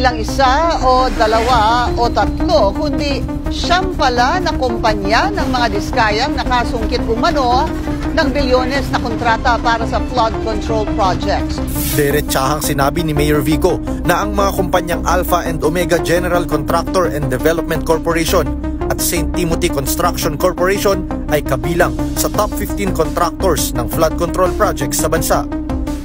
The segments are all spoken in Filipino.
lang isa o dalawa o tatlo, kundi siyam pala na kumpanya ng mga diskayang nakasungkit umano ng bilyones na kontrata para sa flood control projects. Diretsahang sinabi ni Mayor Vico na ang mga kumpanyang Alpha and Omega General Contractor and Development Corporation at St. Timothy Construction Corporation ay kabilang sa top 15 contractors ng flood control projects sa bansa.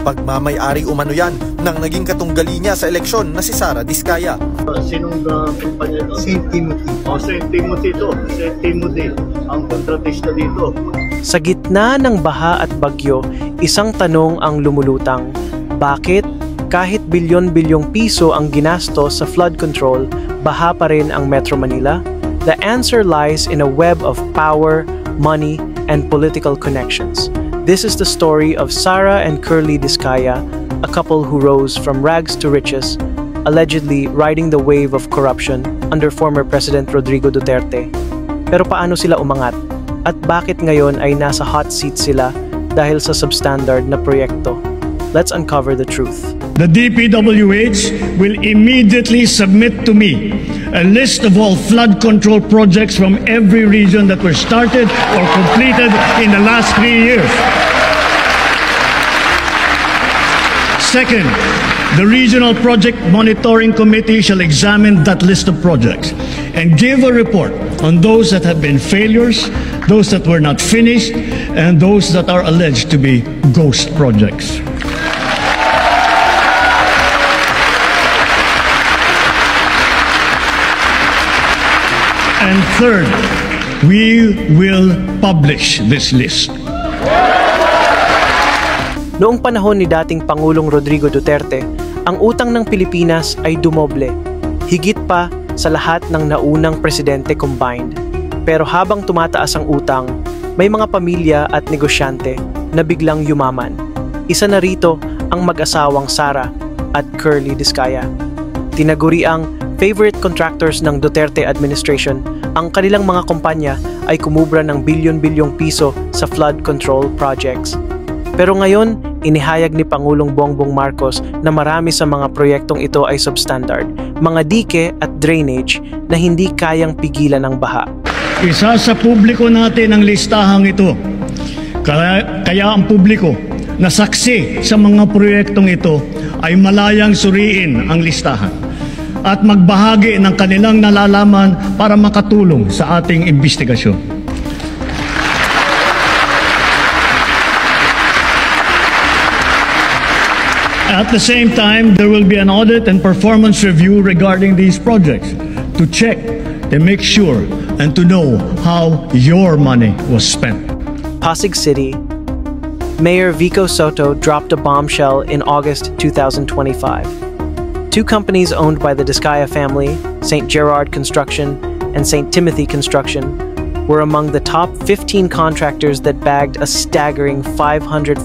Pagmamay-ari umano yan ng naging katunggali niya sa eleksyon na si Sara Diskaya. Sinong kumpanya ito? St. Timothy. St. Timothy ito. St. Timothy ang kontratista dito. Sa gitna ng baha at bagyo, isang tanong ang lumulutang. Bakit? Kahit bilyon-bilyong piso ang ginasto sa flood control, baha pa rin ang Metro Manila? The answer lies in a web of power, money, and political connections. This is the story of Sara and Curly Diskaya, a couple who rose from rags to riches, allegedly riding the wave of corruption under former President Rodrigo Duterte. Pero paano sila umangat? At bakit ngayon ay nasa hot seat sila dahil sa substandard na proyekto? Let's uncover the truth. The DPWH will immediately submit to me a list of all flood control projects from every region that were started or completed in the last 3 years. Second, the Regional Project Monitoring Committee shall examine that list of projects and give a report on those that have been failures, those that were not finished, and those that are alleged to be ghost projects. And third, we will publish this list. Noong panahon ni dating Pangulong Rodrigo Duterte, ang utang ng Pilipinas ay dumoble, higit pa sa lahat ng naunang presidente combined. Pero habang tumataas ang utang, may mga pamilya at negosyante na biglang yumaman. Isa na rito ang mag-asawang Sara at Curly Diskaya. Tinaguri ang favorite contractors ng Duterte administration. Ang kanilang mga kumpanya ay kumubra ng bilyon-bilyong piso sa flood control projects. Pero ngayon, inihayag ni Pangulong Bongbong Marcos na marami sa mga proyektong ito ay substandard, mga dike at drainage na hindi kayang pigilan ng baha. Isa sa publiko natin ang listahang ito. Kaya ang publiko na saksi sa mga proyektong ito ay malayang suriin ang listahan at magbahagi ng kanilang nalalaman para makatulong sa ating investigasyon. At the same time, there will be an audit and performance review regarding these projects to check, to make sure, and to know how your money was spent. Pasig City, Mayor Vico Soto dropped a bombshell in August 2025. Two companies owned by the Diskaya family, St. Gerard Construction and St. Timothy Construction, were among the top 15 contractors that bagged a staggering 545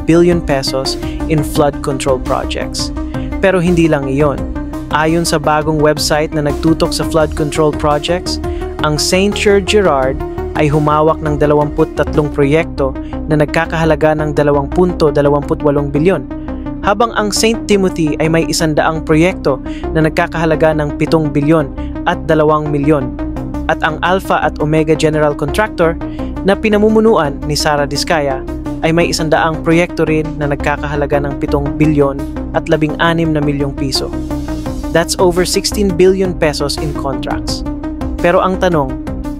billion pesos in flood control projects. Pero hindi lang iyon. Ayon sa bagong website na nagtutok sa flood control projects, ang St. Gerard ay humawak ng 23 proyekto na nagkakahalaga ng 2.28 bilyon. Habang ang St. Timothy ay may 100 proyekto na nagkakahalaga ng 7 bilyon at 2 milyon. At ang Alpha at Omega General Contractor na pinamumunuan ni Sara Diskaya ay may 100 proyekto rin na nagkakahalaga ng 7 bilyon at 16 na milyong piso. That's over 16 billion pesos in contracts. Pero ang tanong,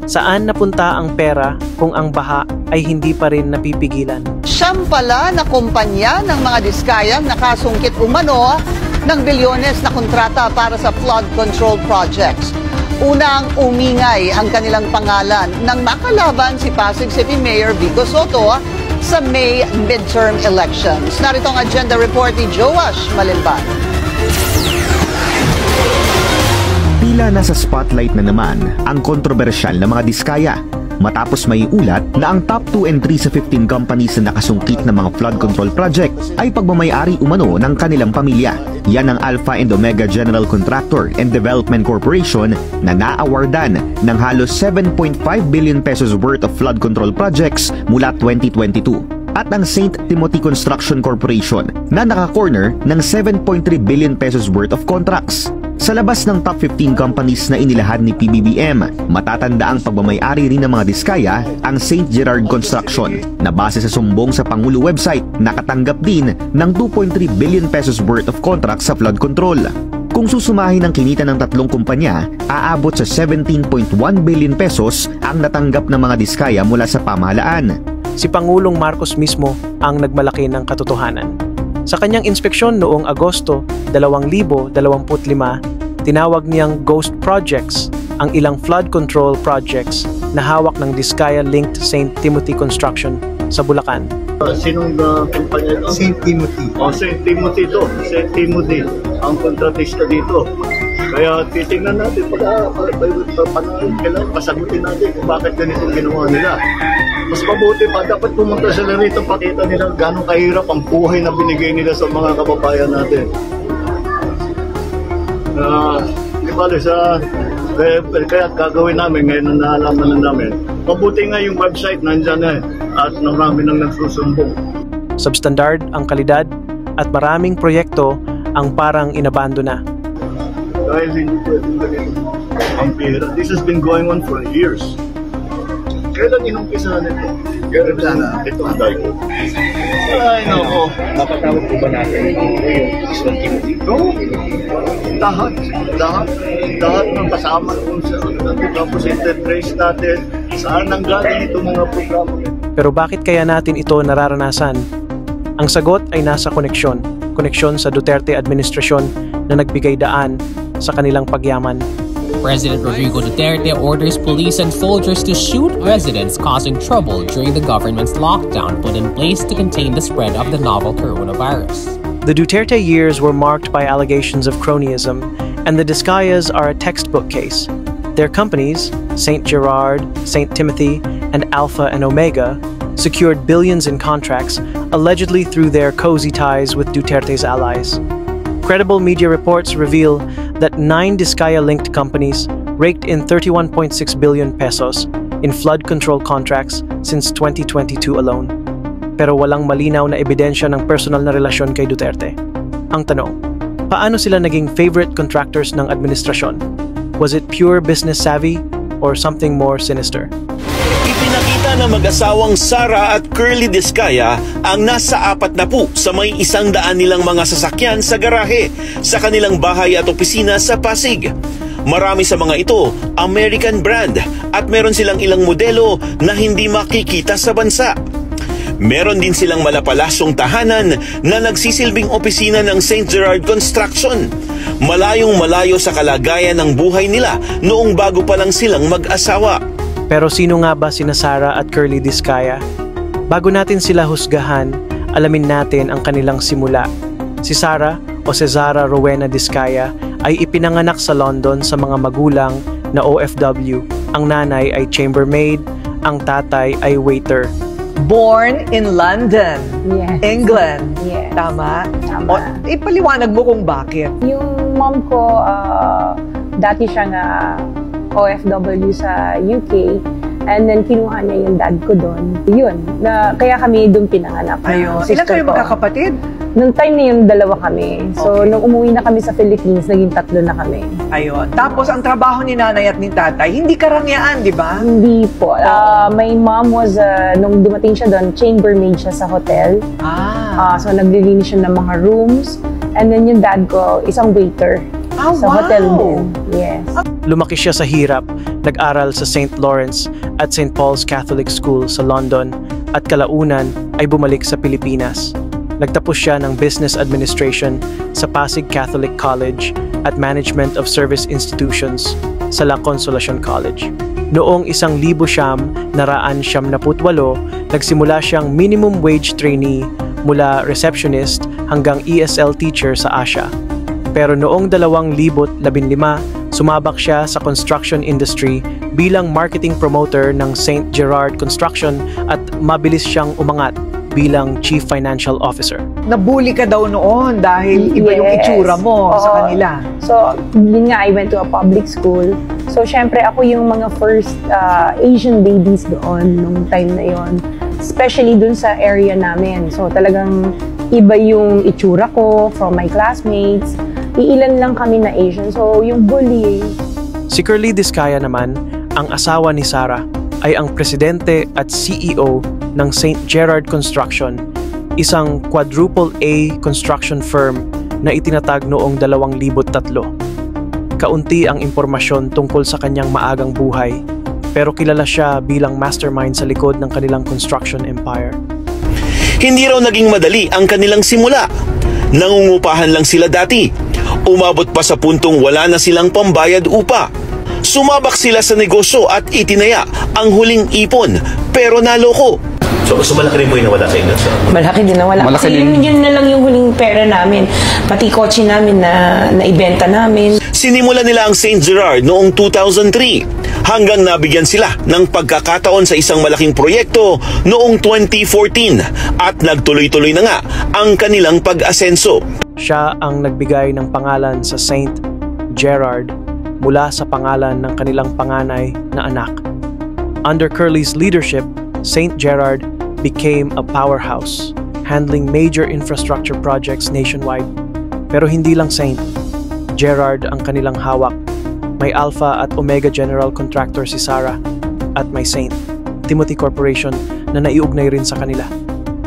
saan napunta ang pera kung ang baha ay hindi pa rin napipigilan? Siyam pala na kumpanya ng mga diskayang nakasungkit umano ng bilyones na kontrata para sa flood control projects. Unang umingay ang kanilang pangalan nang makalaban si Pasig City Mayor Vico Soto sa May midterm elections. Narito ang agenda report ni Joash Malimban. Tila nasa spotlight na naman ang kontrobersyal na mga diskaya matapos may ulat na ang top 2 and 3 sa 15 companies na nakasungkit ng mga flood control projects ay pagmamayari umano ng kanilang pamilya. Yan ang Alpha and Omega General Contractor and Development Corporation na na-awardan ng halos 7.5 billion pesos worth of flood control projects mula 2022. At ang St. Timothy Construction Corporation na naka-corner ng 7.3 billion pesos worth of contracts. Sa labas ng top 15 companies na inilahad ni PBBM, matatanda ang pagmamay-ari rin ng mga diskaya ang St. Gerard Construction na base sa sumbong sa Pangulo website nakatanggap din ng 2.3 billion pesos worth of contracts sa flood control. Kung susumahin ang kinita ng tatlong kumpanya, aabot sa 17.1 billion pesos ang natanggap ng mga diskaya mula sa pamahalaan. Si Pangulong Marcos mismo ang nagmalaki ng katotohanan. Sa kanyang inspeksyon noong Agosto 2025, tinawag niyang ghost projects ang ilang flood control projects na hawak ng Diskaya-linked St. Timothy Construction sa Bulacan. Sinong kumpanya ito? St. Timothy. St. Timothy to. St. Timothy ang kontratista dito. Kaya titingnan natin kailangan pasagutin natin kung bakit ganito ginawa nila. Mas mabuti pa, dapat pumunta sila rito, pakita nila gano'ng kahirap ang buhay na binigay nila sa mga kababayan natin. Di ba, kaya gagawin namin ngayon na naalaman na namin. Mabuti nga yung website nandyan at marami nang nagsusumbong. Substandard ang kalidad at maraming proyekto ang parang inabando na. Dahil hindi pwedeng ganito ang pera. This has been going on for years. Kailan inumpisa nito? Kailan na itong dahil? Ay, nako. Mapatawag po ba natin yung St. Timothy? No. Lahat ng kasama kung sa tapos intertrace natin saan nanggaling itong mga programa. Pero bakit kaya natin ito nararanasan? Ang sagot ay nasa koneksyon sa Duterte administrasyon na nagbigay daan sa kanilang pagyaman. President Rodrigo Duterte orders police and soldiers to shoot residents causing trouble during the government's lockdown put in place to contain the spread of the novel coronavirus. The Duterte years were marked by allegations of cronyism, and the Diskayas are a textbook case. Their companies, St. Gerard, St. Timothy, and Alpha and Omega, secured billions in contracts, allegedly through their cozy ties with Duterte's allies. Credible media reports reveal that 9 Diskaya-linked companies raked in 31.6 billion pesos in flood control contracts since 2022 alone. Pero walang malinaw na ebidensya ng personal na relasyon kay Duterte. Ang tanong, paano sila naging favorite contractors ng administrasyon? Was it pure business savvy or something more sinister? Ipinakita ng mag-asawang Sara at Curly Diskaya ang nasa 40 sa may 100 nilang mga sasakyan sa garahe sa kanilang bahay at opisina sa Pasig. Marami sa mga ito, American brand at meron silang ilang modelo na hindi makikita sa bansa. Meron din silang malapalasyong tahanan na nagsisilbing opisina ng St. Gerard Construction. Malayong malayo sa kalagayan ng buhay nila noong bago pa lang silang mag-asawa. Pero sino nga ba sina Sara at Curly Diskaya? Bago natin sila husgahan, alamin natin ang kanilang simula. Si Sara o Cesara Rowena Diskaya ay ipinanganak sa London sa mga magulang na OFW. Ang nanay ay chambermaid, ang tatay ay waiter. Born in London, Yes. England. Yes. Tama? Tama. O, ipaliwanag mo kung bakit. Yung mom ko, dati siyang OFW sa UK. And then, kinuha niya yung dad ko doon. Yun. Kaya kami doon pinanganak. Ayun. Ilan Sister kayo ko. magkakapatid? Nung time na yun, 2 kami. So, Okay. nung umuwi na kami sa Philippines, naging 3 na kami. Ayun. Tapos, ang trabaho ni nanay at ni tatay, hindi karangyaan, di ba? Hindi po. My mom was, nung dumating siya doon, chambermaid siya sa hotel. So, naglilinis siya ng mga rooms. And then yung dad ko, isang waiter sa hotel din. Yes. Lumaki siya sa hirap, nag-aral sa St. Lawrence at St. Paul's Catholic School sa London at kalaunan ay bumalik sa Pilipinas. Nagtapos siya ng Business Administration sa Pasig Catholic College at Management of Service Institutions sa La Consolacion College. Noong 1978, nagsimula siyang minimum wage trainee mula receptionist hanggang ESL teacher sa Asia. Pero noong 2015, sumabak siya sa construction industry bilang marketing promoter ng St. Gerard Construction at mabilis siyang umangat bilang Chief Financial Officer. Nabully ka daw noon dahil iba yung Yes. itsura mo sa Oo. kanila. So, yun nga, I went to a public school. So, syempre, ako yung mga first Asian babies doon nung time na yon, especially dun sa area namin. So, talagang iba yung itsura ko from my classmates. iilan lang kami na Asian. So, yung bullying. Si Curly Discaya naman, ang asawa ni Sarah, ay ang presidente at CEO ng St. Gerard Construction, isang quadruple A construction firm na itinatag noong 2003. Kaunti ang impormasyon tungkol sa kanyang maagang buhay, pero kilala siya bilang mastermind sa likod ng kanilang construction empire. Hindi raw naging madali ang kanilang simula. Nangungupahan lang sila dati. Umabot pa sa puntong wala na silang pambayad upa. Sumabak sila sa negosyo at itinaya ang huling ipon, pero naloko. So malaki rin mo yung nawala sa inyo? Malaki din nawala. Malaki Kasi din. yun na lang yung huling pera namin. Pati kotse namin na ibenta namin. Sinimula nila ang St. Gerard noong 2003 hanggang nabigyan sila ng pagkakataon sa isang malaking proyekto noong 2014 at nagtuloy-tuloy na nga ang kanilang pag-asenso. Siya ang nagbigay ng pangalan sa St. Gerard mula sa pangalan ng kanilang panganay na anak. Under Curly's leadership, St. Gerard became a powerhouse, handling major infrastructure projects nationwide. Pero hindi lang St. Gerard ang kanilang hawak. May Alpha at Omega General Contractor si Sarah at may St. Timothy Corporation na naiugnay rin sa kanila.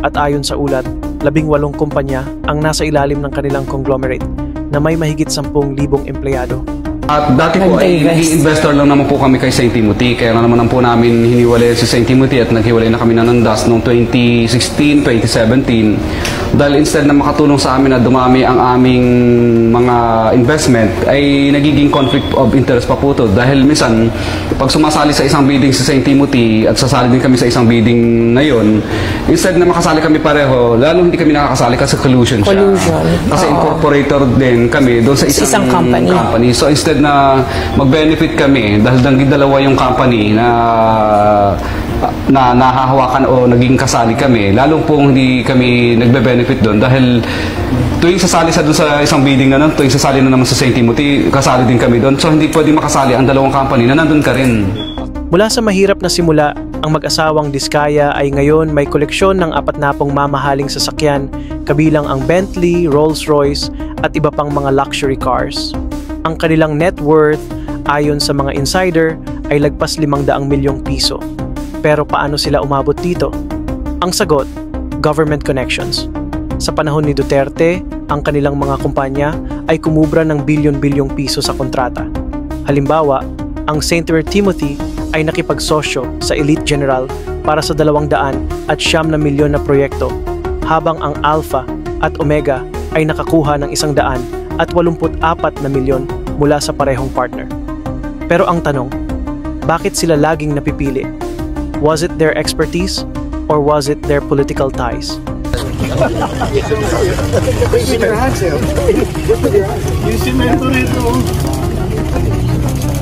At ayon sa ulat, 18 kumpanya ang nasa ilalim ng kanilang conglomerate na may mahigit 10,000 empleyado. At dati po ay investor lang naman po kami kay St. Timothy, kaya naman po namin hiniwalay si St. Timothy at naghiwalay na kami na ng DAS noong 2016, 2017. Dahil instead na makatulong sa amin na dumami ang aming mga investment, ay nagiging conflict of interest pa po ito. Dahil minsan, pag sumasali sa isang bidding si St. Timothy at sasali din kami sa isang bidding na yun, instead na makasali kami pareho, lalo hindi kami nakakasali kasi collusion siya. Kasi incorporator din kami doon sa isang company. So instead na mag-benefit kami dahil dalawa yung company na nahahawakan o naging kasali kami, lalong pong hindi kami nagbe-benefit doon dahil tuwing sasali sa doon sa isang bidding na nun, tuwing sasali na naman sa St. Timothy, kasali din kami doon. So hindi pwede makasali ang dalawang company na nandun ka rin. Mula sa mahirap na simula, ang mag-asawang Discaya ay ngayon may koleksyon ng 40 mamahaling sasakyan, kabilang ang Bentley, Rolls-Royce at iba pang mga luxury cars. Ang kanilang net worth ayon sa mga insider ay lagpas 500 milyong piso. Pero paano sila umabot dito? Ang sagot, government connections. Sa panahon ni Duterte, ang kanilang mga kumpanya ay kumubra ng bilyon-bilyong piso sa kontrata. Halimbawa, ang St. Timothy ay nakipagsosyo sa Elite General para sa 200 at 9 milyon na proyekto, habang ang Alpha at Omega ay nakakuha ng 100 at 84 na milyon mula sa parehong partner. Pero ang tanong, bakit sila laging napipili? Was it their expertise or was it their political ties? Yung simento rito,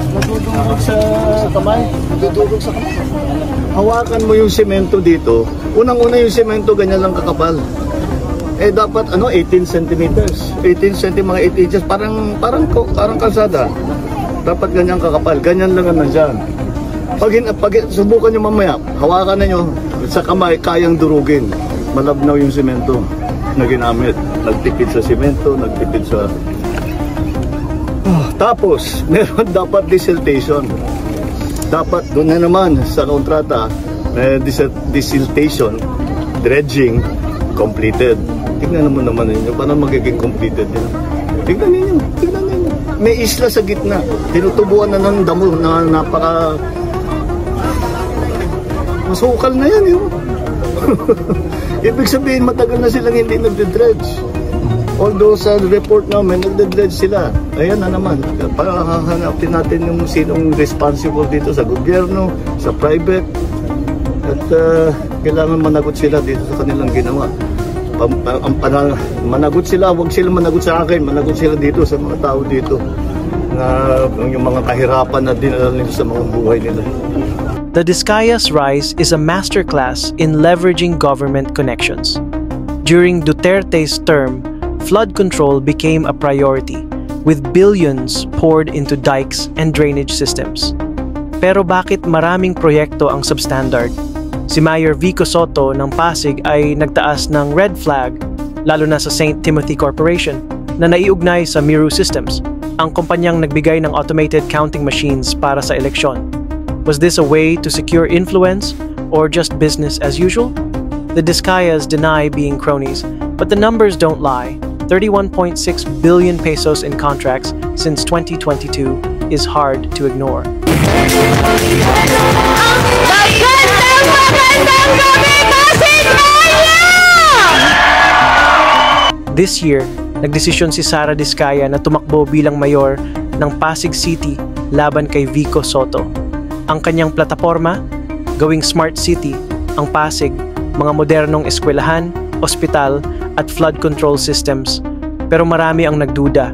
nadudurog sa kamay. Nadudurog sa kamay. Hawakan mo yung simento dito. Unang-una yung simento, ganyan lang kakapal. Eh dapat 18 centimeters. 18 cm, mga 8 inches. Parang kalsada. Dapat ganyan kakapal. Ganyan lang ang nandyan. Pag subukan nyo mamaya, hawakan na nyo sa kamay, kayang durugin. Malabnaw yung simento na ginamit. Nagtipid sa simento, nagtipid sa... Tapos, meron dapat desiltation. Dapat, doon na naman sa kontrata, desiltation, dredging, completed. Tingnan naman ninyo, paano magiging completed yun? Tingnan ninyo. May isla sa gitna. Tinutubuan na ng damo na napaka... Masukal na yan, yun. Ibig sabihin, matagal na silang hindi nagde-dredge. Although sa report namin, nagde-dredge sila. Ayan na naman. Para hahanapin natin yung sinong responsible dito sa gobyerno, sa private. At kailangan managot sila dito sa kanilang ginawa. Managot sila, huwag sila managot sa akin. Managot sila dito sa mga tao dito. Na yung mga kahirapan na dinala nila sa mga buhay nila. The Discaya's rise is a masterclass in leveraging government connections. During Duterte's term, flood control became a priority, with billions poured into dikes and drainage systems. Pero bakit maraming proyekto ang substandard? Si Mayor Vico Soto ng Pasig ay nagtaas ng red flag, lalo na sa St. Timothy Corporation. na naiugnay sa Miru Systems, ang kumpanyang nagbigay ng automated counting machines para sa eleksyon. Was this a way to secure influence or just business as usual? The Discayas deny being cronies, but the numbers don't lie. 31.6 billion pesos in contracts since 2022 is hard to ignore. This year, nagdesisyon si Sara Discaya na tumakbo bilang mayor ng Pasig City laban kay Vico Soto. Ang kanyang plataporma, gawing smart city ang Pasig, mga modernong eskwelahan, ospital at flood control systems. Pero marami ang nagduda.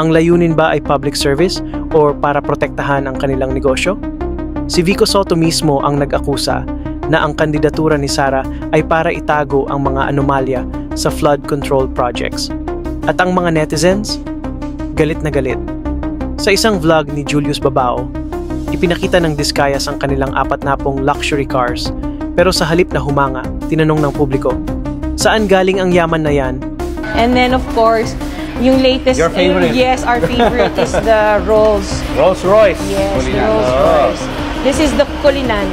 Ang layunin ba ay public service o para protektahan ang kanilang negosyo? Si Vico Soto mismo ang nag-akusa na ang kandidatura ni Sara ay para itago ang mga anomalya sa flood control projects. At ang mga netizens, galit na galit. Sa isang vlog ni Julius Babao, ipinakita ng Discayas ang kanilang 40 luxury cars, pero sa halip na humanga, tinanong ng publiko, saan galing ang yaman na yan? And then of course, yung latest, your favorite? Yes, our favorite is the Rolls Royce. Yes, the Rolls Royce. This is the Cullinan.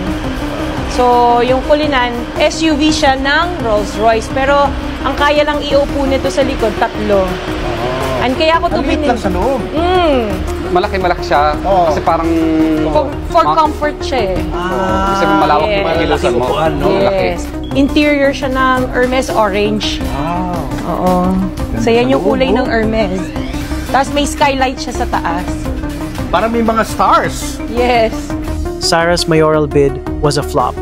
So, yung Cullinan, SUV siya ng Rolls Royce. Pero, ang kaya lang iupo nito sa likod, 3. And kaya ako ito binili. Lang sa loob. Malaki siya. Kasi parang... For comfort siya eh. Kasi malawak yung kilusan mo. Yes. Interior siya ng Hermes Orange. Oo. So, yan yung kulay ng Hermes. Tapos may skylight siya sa taas. Para may mga stars. Yes. Sara's mayoral bid was a flop.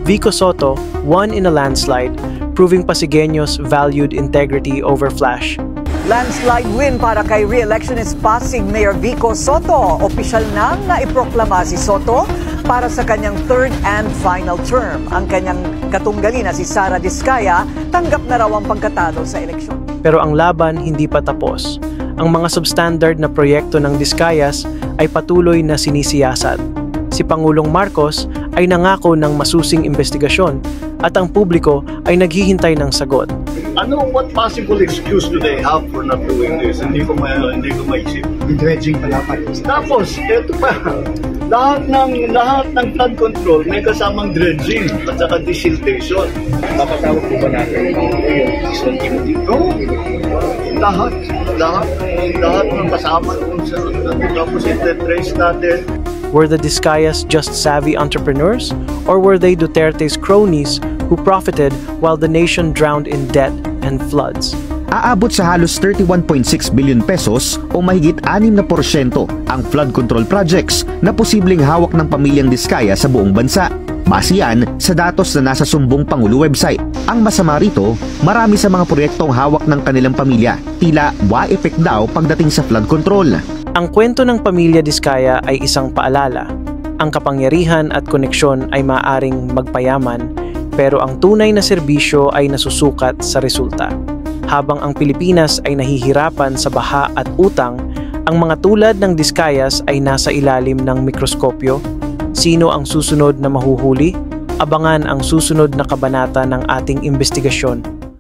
Vico Soto won in a landslide, proving Pasigueños valued integrity over flash. Landslide win para kay re-electionist Pasig Mayor Vico Soto. Opisyal nang naiproklama si Soto para sa kanyang third and final term. Ang kanyang katunggali na si Sara Discaya tanggap na raw ang pagkatalo sa eleksyon. Pero ang laban hindi pa tapos. Ang mga substandard na proyekto ng Discayas ay patuloy na sinisiyasat. Si Pangulong Marcos ay nangako ng masusing investigasyon at ang publiko ay naghihintay ng sagot. What possible excuse do they have for not doing this? Hindi ko maisip. Dredging pala pa. Tapos, eto pa, lahat ng flood control may kasamang dredging at saka desiltation. Mapatawag po ba natin yung St. Timothy? No. Lahat ng kasama kung sa tapos ite-trace natin. Were the Discayas just savvy entrepreneurs, or were they Duterte's cronies who profited while the nation drowned in debt and floods? Aabot sa halos 31.6 billion pesos o mahigit 6% ang flood control projects na posibleng hawak ng pamilyang Discaya sa buong bansa. Base yan sa datos na nasa Sumbong Pangulo website. Ang masama rito, marami sa mga proyektong hawak ng kanilang pamilya. Tila wa-effect daw pagdating sa flood control. Ang kwento ng pamilya Discaya ay isang paalala. Ang kapangyarihan at koneksyon ay maaaring magpayaman, pero ang tunay na serbisyo ay nasusukat sa resulta. Habang ang Pilipinas ay nahihirapan sa baha at utang, ang mga tulad ng Discayas ay nasa ilalim ng mikroskopyo. Sino ang susunod na mahuhuli? Abangan ang susunod na kabanata ng ating investigasyon.